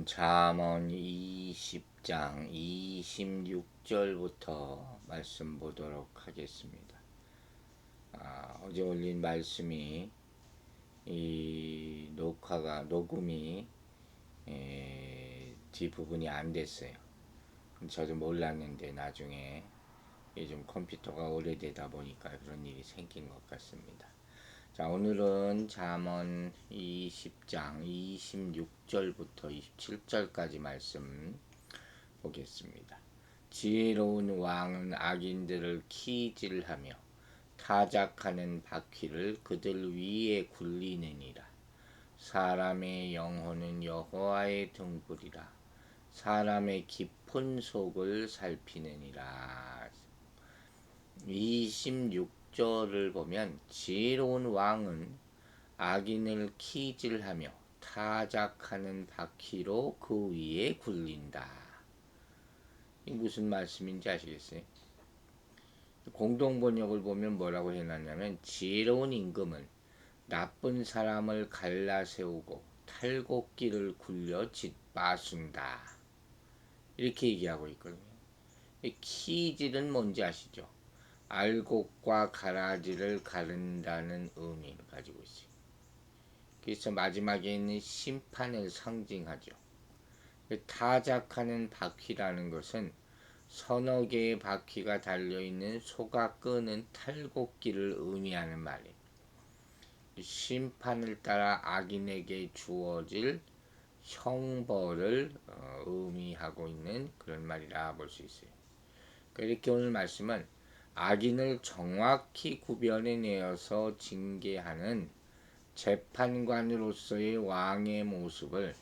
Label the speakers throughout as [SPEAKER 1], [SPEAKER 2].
[SPEAKER 1] 잠언 20장 26절부터 말씀 보도록 하겠습니다. 어제 올린 말씀이 이 녹음이 뒷부분이 안 됐어요. 저도 몰랐는데 나중에 요즘 컴퓨터가 오래되다 보니까 그런 일이 생긴 것 같습니다. 자, 오늘은 잠언 20장 26절부터 27절까지 말씀 보겠습니다. 지혜로운 왕은 악인들을 키질하며 타작하는 바퀴를 그들 위에 굴리느니라. 사람의 영혼은 여호와의 등불이라. 사람의 깊은 속을 살피느니라. 26절을 보면 지혜로운 왕은 악인을 키질하며 타작하는 바퀴로 그 위에 굴린다. 이 무슨 말씀인지 아시겠어요? 공동번역을 보면 뭐라고 해놨냐면 지혜로운 임금은 나쁜 사람을 갈라세우고 탈곡기를 굴려 짓바순다. 이렇게 얘기하고 있거든요. 키질은 뭔지 아시죠? 알곡과 가라지를 가른다는 의미를 가지고 있어요. 그래서 마지막에 있는 심판을 상징하죠. 타작하는 바퀴라는 것은 서너 개의 바퀴가 달려있는 소가 끄는 탈곡기를 의미하는 말이에요. 심판을 따라 악인에게 주어질 형벌을 의미하고 있는 그런 말이라 볼 수 있어요. 이렇게 오늘 말씀은 악인을 정확히 구별해내어서 징계하는 재판관으로서의 왕의 모습을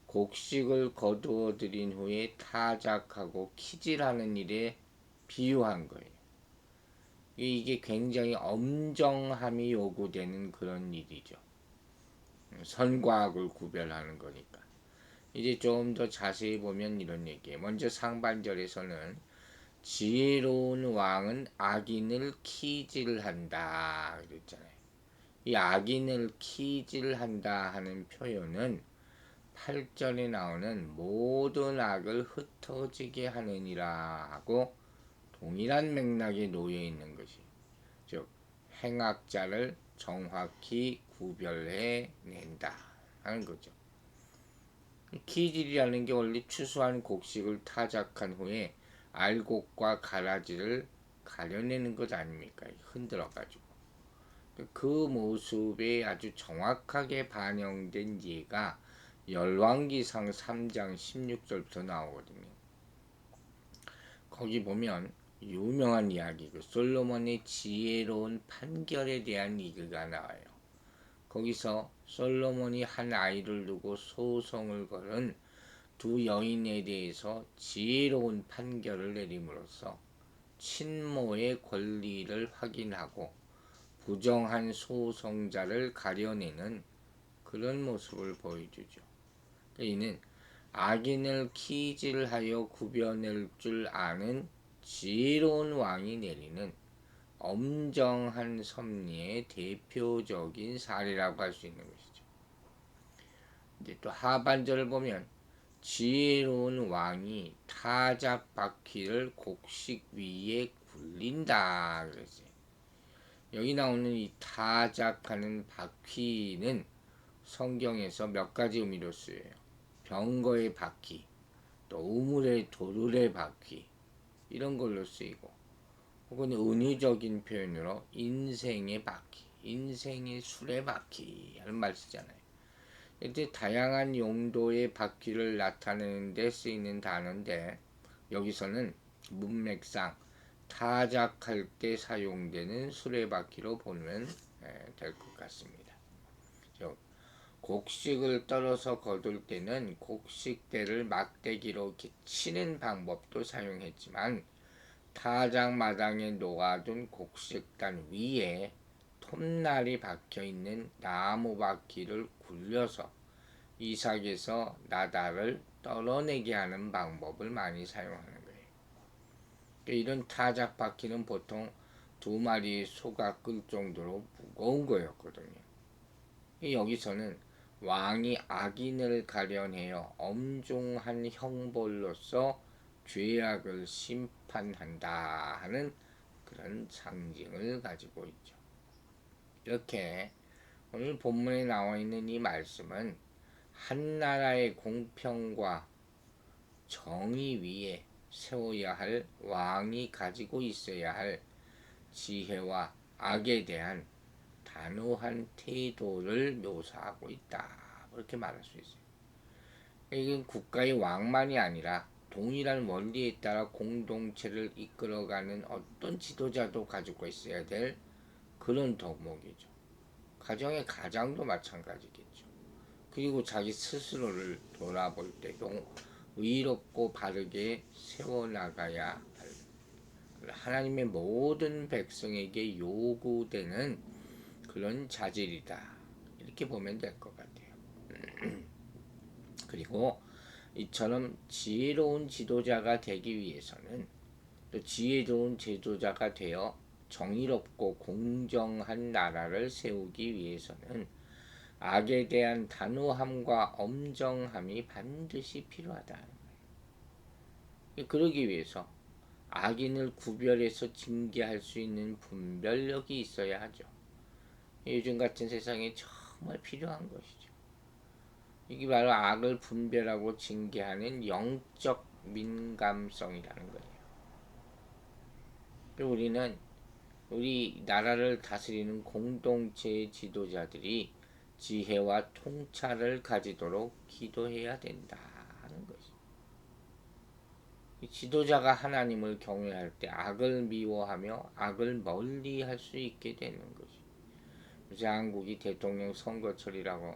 [SPEAKER 1] 곡식을 거두어 들인 후에 타작하고 키질하는 일에 비유한 거예요. 이게 굉장히 엄정함이 요구되는 그런 일이죠. 선과 악을 구별하는 거니까. 이제 좀 더 자세히 보면 이런 얘기예요. 먼저 상반절에서는 지혜로운 왕은 악인을 키질한다 그랬잖아요. 이 악인을 키질한다 하는 표현은 8절에 나오는 모든 악을 흩어지게 하느니라 하고 동일한 맥락에 놓여 있는 것이, 즉 행악자를 정확히 구별해 낸다 하는 거죠. 키질이라는 게 원래 추수한 곡식을 타작한 후에 알곡과 가라지를 가려내는 것 아닙니까? 흔들어 가지고 그 모습에 아주 정확하게 반영된 예가 열왕기상 3장 16절부터 나오거든요. 거기 보면 유명한 이야기, 솔로몬의 지혜로운 판결에 대한 얘기가 나와요. 거기서 솔로몬이 한 아이를 두고 소송을 걸은 두 여인에 대해서 지혜로운 판결을 내림으로써 친모의 권리를 확인하고 부정한 소송자를 가려내는 그런 모습을 보여주죠. 이는 악인을 키질하여 구별낼 줄 아는 지혜로운 왕이 내리는 엄정한 섭리의 대표적인 사례라고 할 수 있는 것이죠. 이제 또 하반절을 보면 지혜로운 왕이 타작 바퀴를 곡식 위에 굴린다 그랬어요. 여기 나오는 이 타작하는 바퀴는 성경에서 몇 가지 의미로 쓰여요. 병거의 바퀴, 또 우물의 도르의 바퀴, 이런 걸로 쓰이고, 혹은 은유적인 표현으로 인생의 바퀴, 인생의 수레바퀴 하는 말 쓰잖아요. 이때 다양한 용도의 바퀴를 나타내는 데 쓰이는 단어인데, 여기서는 문맥상 타작할 때 사용되는 수레바퀴로 보면 될 것 같습니다. 곡식을 떨어서 거둘 때는 곡식대를 막대기로 이렇게 치는 방법도 사용했지만, 타작 마당에 놓아둔 곡식단 위에 톱날이 박혀있는 나무 바퀴를 굴려서 이삭에서 나달을 떨어내게 하는 방법을 많이 사용하는 거예요. 이런 타작 바퀴는 보통 두 마리의 소가 끌 정도로 무거운 거였거든요. 여기서는 왕이 악인을 가련하여 엄중한 형벌로서 죄악을 심판한다 하는 그런 상징을 가지고 있죠. 이렇게 오늘 본문에 나와 있는 이 말씀은 한 나라의 공평과 정의 위에 세워야 할 왕이 가지고 있어야 할 지혜와 악에 대한 단호한 태도를 묘사하고 있다. 그렇게 말할 수 있어요. 이건 국가의 왕만이 아니라 동일한 원리에 따라 공동체를 이끌어가는 어떤 지도자도 가지고 있어야 될 그런 덕목이죠. 가정의 가장도 마찬가지겠죠. 그리고 자기 스스로를 돌아볼 때도 의롭고 바르게 세워나가야 할 하나님의 모든 백성에게 요구되는 그런 자질이다. 이렇게 보면 될 것 같아요. 그리고 이처럼 지혜로운 지도자가 되기 위해서는 또 지혜로운 지도자가 되어 정의롭고 공정한 나라를 세우기 위해서는 악에 대한 단호함과 엄정함이 반드시 필요하다는 거예요. 그러기 위해서 악인을 구별해서 징계할 수 있는 분별력이 있어야 하죠. 요즘 같은 세상에 정말 필요한 것이죠. 이게 바로 악을 분별하고 징계하는 영적 민감성이라는 거예요. 우리는 우리 나라를 다스리는 공동체의 지도자들이 지혜와 통찰을 가지도록 기도해야 된다는 것이죠. 지도자가 하나님을 경외할 때 악을 미워하며 악을 멀리할 수 있게 되는 것이죠. 요새 한국이 대통령 선거철이라고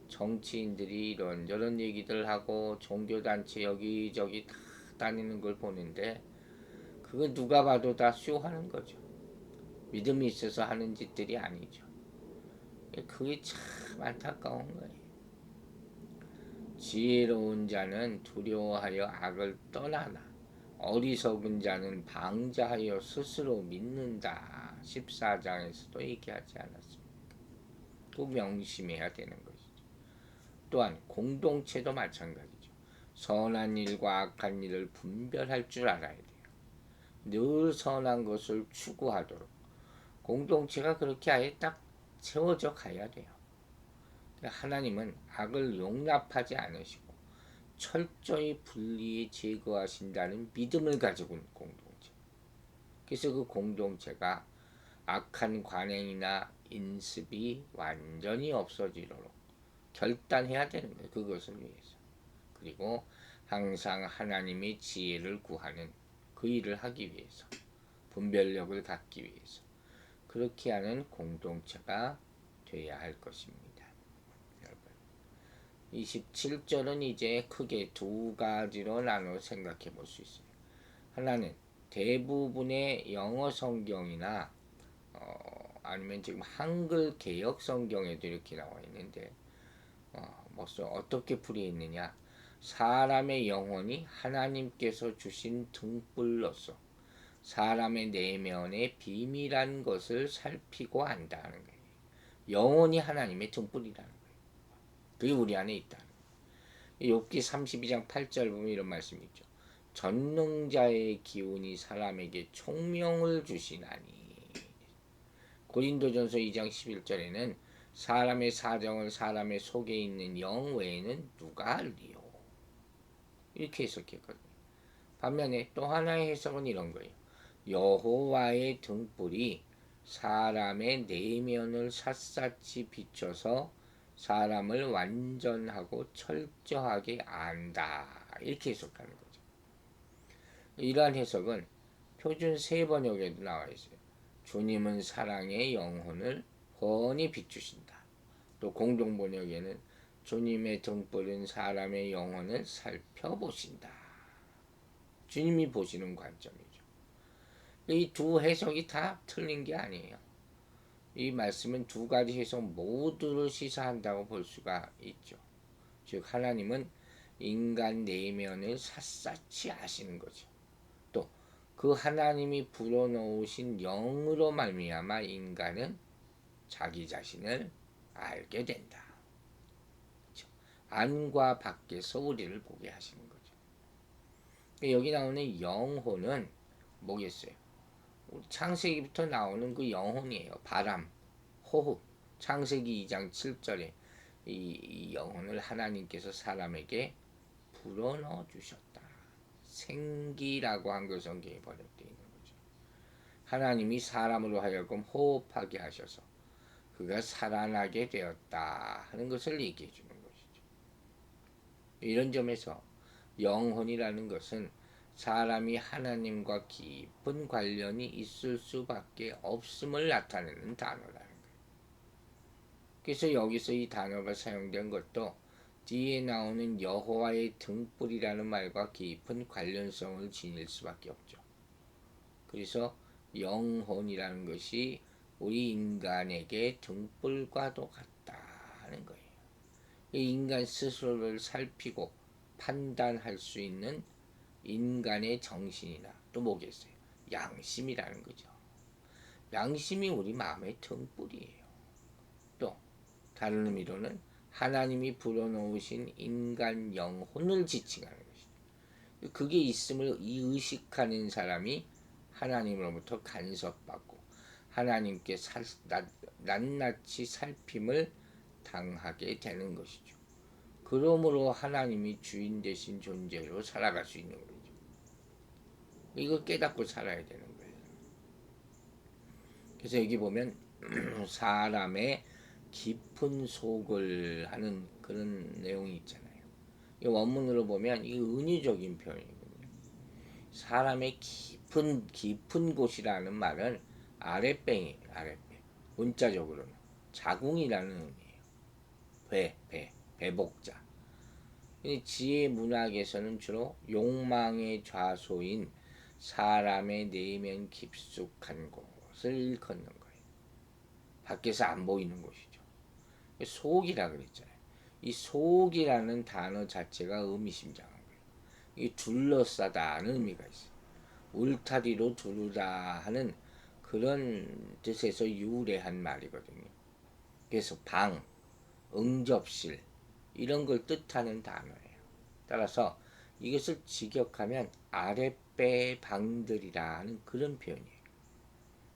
[SPEAKER 1] 정치인들이 이런저런 얘기들 하고 종교단체 여기저기 다 다니는 걸 보는데 그거 누가 봐도 다 쇼하는 거죠. 믿음이 있어서 하는 짓들이 아니죠. 그게 참 안타까운 거예요. 지혜로운 자는 두려워하여 악을 떠나나 어리석은 자는 방자하여 스스로 믿는다. 14장에서도 얘기하지 않았습니까? 꼭 명심해야 되는 것이죠. 또한 공동체도 마찬가지죠. 선한 일과 악한 일을 분별할 줄 알아야 돼요. 늘 선한 것을 추구하도록 공동체가 그렇게 아예 딱 세워져 가야 돼요. 하나님은 악을 용납하지 않으시고 철저히 분리해 제거하신다는 믿음을 가지고 있는 공동체. 그래서 그 공동체가 악한 관행이나 인습이 완전히 없어지도록 결단해야 되는 거예요. 그것을 위해서. 그리고 항상 하나님의 지혜를 구하는 그 일을 하기 위해서. 분별력을 갖기 위해서. 그렇게 하는 공동체가 되어야 할 것입니다. 27절은 이제 크게 두 가지로 나눠 생각해 볼 수 있어요. 하나는 대부분의 영어 성경이나 아니면 지금 한글 개역 성경에도 이렇게 나와 있는데 어떻게 풀이했느냐? 사람의 영혼이 하나님께서 주신 등불로서 사람의 내면의 비밀한 것을 살피고 안다는 거예요. 영혼이 하나님의 등불이라는 거예요. 그게 우리 안에 있다는 거예요. 욥기 32장 8절 보면 이런 말씀이 있죠. 전능자의 기운이 사람에게 총명을 주시나니. 고린도전서 2장 11절에는 사람의 사정을 사람의 속에 있는 영 외에는 누가 알리요. 이렇게 해석했거든요. 반면에 또 하나의 해석은 이런 거예요. 여호와의 등불이 사람의 내면을 샅샅이 비춰서 사람을 완전하고 철저하게 안다. 이렇게 해석하는 거죠. 이러한 해석은 표준 세번역에도 나와 있어요. 주님은 사랑의 영혼을 훤히 비추신다. 또 공동번역에는 주님의 등불은 사람의 영혼을 살펴보신다. 주님이 보시는 관점이죠. 이 두 해석이 다 틀린 게 아니에요. 이 말씀은 두 가지 해석 모두를 시사한다고 볼 수가 있죠. 즉 하나님은 인간 내면을 샅샅이 아시는 거죠. 또 그 하나님이 불어넣으신 영으로 말미암아 인간은 자기 자신을 알게 된다. 안과 밖에서 우리를 보게 하시는 거죠. 여기 나오는 영혼은 뭐겠어요? 창세기부터 나오는 그 영혼이에요. 바람, 호흡. 창세기 2장 7절에 이 영혼을 하나님께서 사람에게 불어넣어 주셨다. 생기라고 한글 성경에 번역되어 있는 거죠. 하나님이 사람으로 하여금 호흡하게 하셔서 그가 살아나게 되었다 하는 것을 얘기해 주는 것이죠. 이런 점에서 영혼이라는 것은 사람이 하나님과 깊은 관련이 있을 수밖에 없음을 나타내는 단어라는 거예요. 그래서 여기서 이 단어가 사용된 것도 뒤에 나오는 여호와의 등불이라는 말과 깊은 관련성을 지닐 수밖에 없죠. 그래서 영혼이라는 것이 우리 인간에게 등불과도 같다 하는 거예요. 인간 스스로를 살피고 판단할 수 있는 인간의 정신이나 또 뭐겠어요? 양심이라는 거죠. 양심이 우리 마음의 등불이에요. 또 다른 의미로는 하나님이 불어넣으신 인간 영혼을 지칭하는 것이죠. 그게 있음을 의식하는 사람이 하나님으로부터 간섭받고 하나님께 낱낱이 살핌을 당하게 되는 것이죠. 그러므로 하나님이 주인 되신 존재로 살아갈 수 있는 거죠. 이걸 깨닫고 살아야 되는 거예요. 그래서 여기 보면 사람의 깊은 속을 하는 그런 내용이 있잖아요. 이 원문으로 보면 이 은유적인 표현이거든요. 사람의 깊은 곳이라는 말은 아랫배예요. 아랫배. 문자적으로는 자궁이라는 의미예요. 배복자. 지혜 문학에서는 주로 욕망의 좌소인 사람의 내면 깊숙한 곳을 일컫는 거예요. 밖에서 안 보이는 곳이죠. 속이라 그랬잖아요. 이 속이라는 단어 자체가 의미심장한 거예요. 이 둘러싸다는 의미가 있어요. 울타리로 두르다 하는 그런 뜻에서 유래한 말이거든요. 그래서 방, 응접실 이런 걸 뜻하는 단어예요. 따라서 이것을 직역하면 아랫배 방들이라는 그런 표현이에요.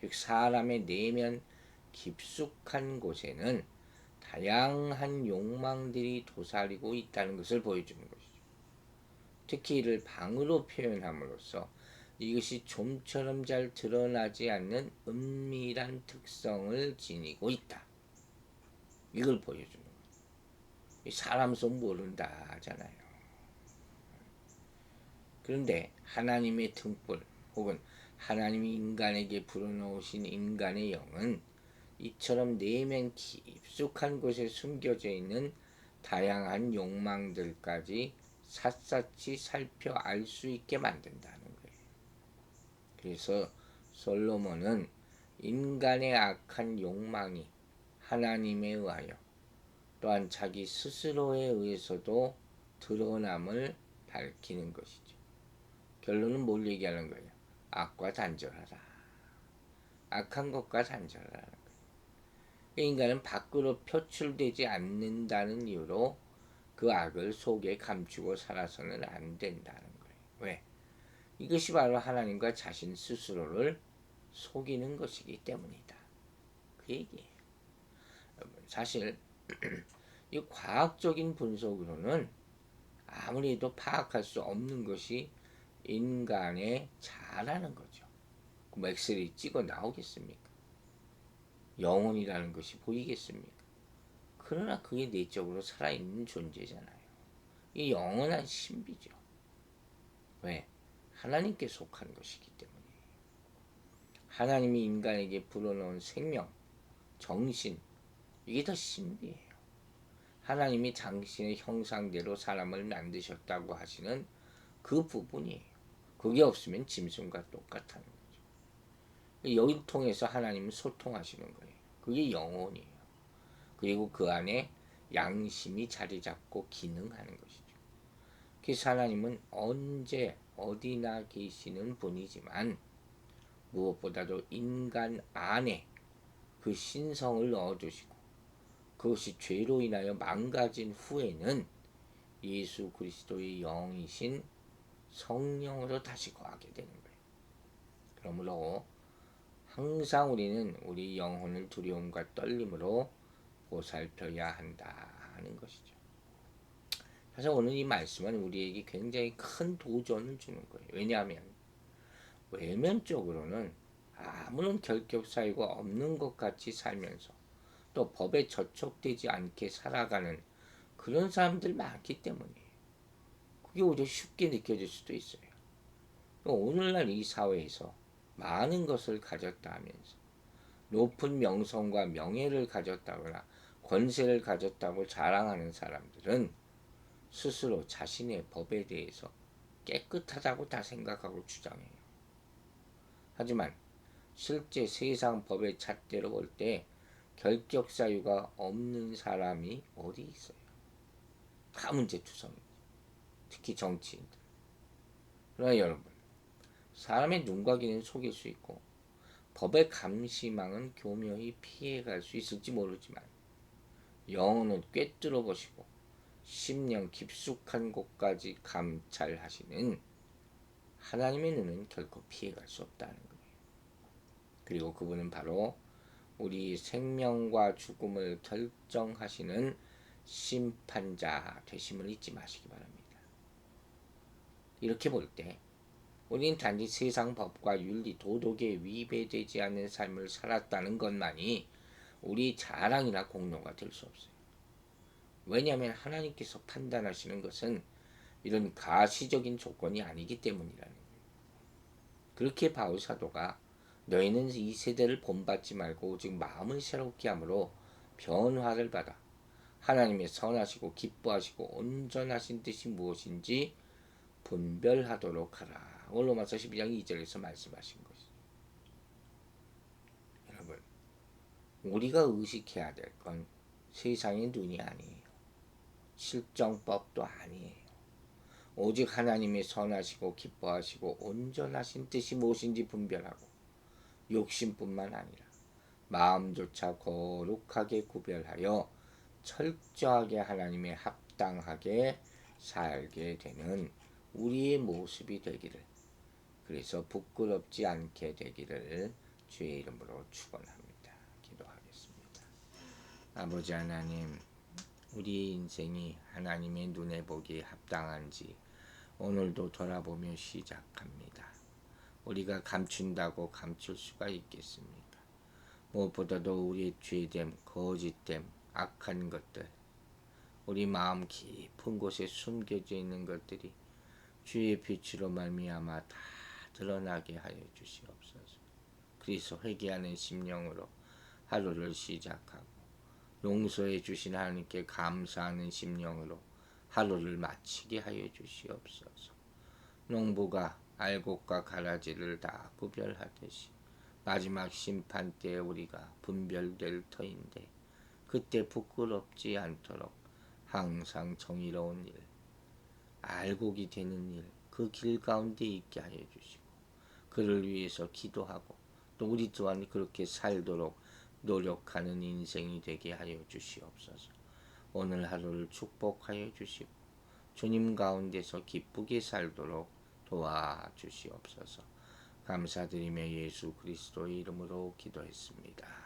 [SPEAKER 1] 즉 사람의 내면 깊숙한 곳에는 다양한 욕망들이 도사리고 있다는 것을 보여주는 것이죠. 특히 이를 방으로 표현함으로써 이것이 좀처럼 잘 드러나지 않는 은밀한 특성을 지니고 있다. 이걸 보여주는 거예요. 사람 속 모른다 하잖아요. 그런데 하나님의 등불 혹은 하나님이 인간에게 불어넣으신 인간의 영은 이처럼 내면 깊숙한 곳에 숨겨져 있는 다양한 욕망들까지 샅샅이 살펴 알 수 있게 만든다는 거예요. 그래서 솔로몬은 인간의 악한 욕망이 하나님에 의하여 또한 자기 스스로에 의해서도 드러남을 밝히는 것이죠. 결론은 뭘 얘기하는 거예요? 악과 단절하라. 악한 것과 단절하라. 인간은 밖으로 표출되지 않는다는 이유로 그 악을 속에 감추고 살아서는 안 된다는 거예요. 왜? 이것이 바로 하나님과 자신 스스로를 속이는 것이기 때문이다. 그 얘기예요. 사실 이 과학적인 분석으로는 아무리도 파악할 수 없는 것이 인간의 자라는 거죠. 그 엑스레이 찍어 나오겠습니까? 영혼이라는 것이 보이겠습니까? 그러나 그게 내적으로 살아있는 존재잖아요. 이 영원한 신비죠. 왜? 하나님께 속한 것이기 때문에. 하나님이 인간에게 불어넣은 생명, 정신, 이게 더 신비해요. 하나님이 당신의 형상대로 사람을 만드셨다고 하시는 그 부분이에요. 그게 없으면 짐승과 똑같다는 거죠. 여기를 통해서 하나님은 소통하시는 거예요. 그게 영혼이에요. 그리고 그 안에 양심이 자리 잡고 기능하는 것이죠. 그래서 하나님은 언제 어디나 계시는 분이지만 무엇보다도 인간 안에 그 신성을 넣어주시고 그것이 죄로 인하여 망가진 후에는 예수 그리스도의 영이신 성령으로 다시 거하게 되는 거예요. 그러므로 항상 우리는 우리 영혼을 두려움과 떨림으로 보살펴야 한다 하는 것이죠. 사실 오늘 이 말씀은 우리에게 굉장히 큰 도전을 주는 거예요. 왜냐하면 외면적으로는 아무런 결격 사유가 없는 것 같이 살면서 또 법에 저촉되지 않게 살아가는 그런 사람들 많기 때문이에요. 그게 오히려 쉽게 느껴질 수도 있어요. 오늘날 이 사회에서 많은 것을 가졌다 하면서 높은 명성과 명예를 가졌다거나 권세를 가졌다고 자랑하는 사람들은 스스로 자신의 법에 대해서 깨끗하다고 다 생각하고 주장해요. 하지만 실제 세상 법의 잣대로 볼 때 결격 사유가 없는 사람이 어디 있어요? 다 문제투성이죠. 특히 정치인들. 그러나 여러분, 사람의 눈과 귀는 속일 수 있고 법의 감시망은 교묘히 피해갈 수 있을지 모르지만 영혼을 꿰뚫어 보시고 심령 깊숙한 곳까지 감찰하시는 하나님의 눈은 결코 피해갈 수 없다는 거예요. 그리고 그분은 바로 우리 생명과 죽음을 결정하시는 심판자 되심을 잊지 마시기 바랍니다. 이렇게 볼 때 우리는 단지 세상 법과 윤리, 도덕에 위배되지 않는 삶을 살았다는 것만이 우리 자랑이나 공로가 될 수 없어요. 왜냐하면 하나님께서 판단하시는 것은 이런 가시적인 조건이 아니기 때문이라는 거예요. 그렇게 바울 사도가 너희는 이 세대를 본받지 말고 오직 마음을 새롭게 함으로 변화를 받아 하나님의 선하시고 기뻐하시고 온전하신 뜻이 무엇인지 분별하도록 하라. 로마서 12장 2절에서 말씀하신 것이죠. 여러분, 우리가 의식해야 될 건 세상의 눈이 아니에요. 실정법도 아니에요. 오직 하나님의 선하시고 기뻐하시고 온전하신 뜻이 무엇인지 분별하고 욕심뿐만 아니라 마음조차 거룩하게 구별하여 철저하게 하나님의 합당하게 살게 되는 우리의 모습이 되기를, 그래서 부끄럽지 않게 되기를 주의 이름으로 축원합니다. 기도하겠습니다. 아버지 하나님, 우리 인생이 하나님의 눈에 보기에 합당한지 오늘도 돌아보며 시작합니다. 우리가 감춘다고 감출 수가 있겠습니까? 무엇보다도 우리의 죄됨, 거짓됨, 악한 것들, 우리 마음 깊은 곳에 숨겨져 있는 것들이 주의 빛으로 말미암아 다 드러나게 하여 주시옵소서. 그래서 회개하는 심령으로 하루를 시작하고 용서해 주신 하나님께 감사하는 심령으로 하루를 마치게 하여 주시옵소서. 농부가 알곡과 가라지를 다 구별하듯이 마지막 심판 때에 우리가 분별될 터인데 그때 부끄럽지 않도록 항상 정의로운 일, 알곡이 되는 일, 그 길 가운데 있게 하여 주시고 그를 위해서 기도하고 또 우리 또한 그렇게 살도록 노력하는 인생이 되게 하여 주시옵소서. 오늘 하루를 축복하여 주시고 주님 가운데서 기쁘게 살도록 도와주시옵소서. 감사드리며 예수 그리스도의 이름으로 기도했습니다.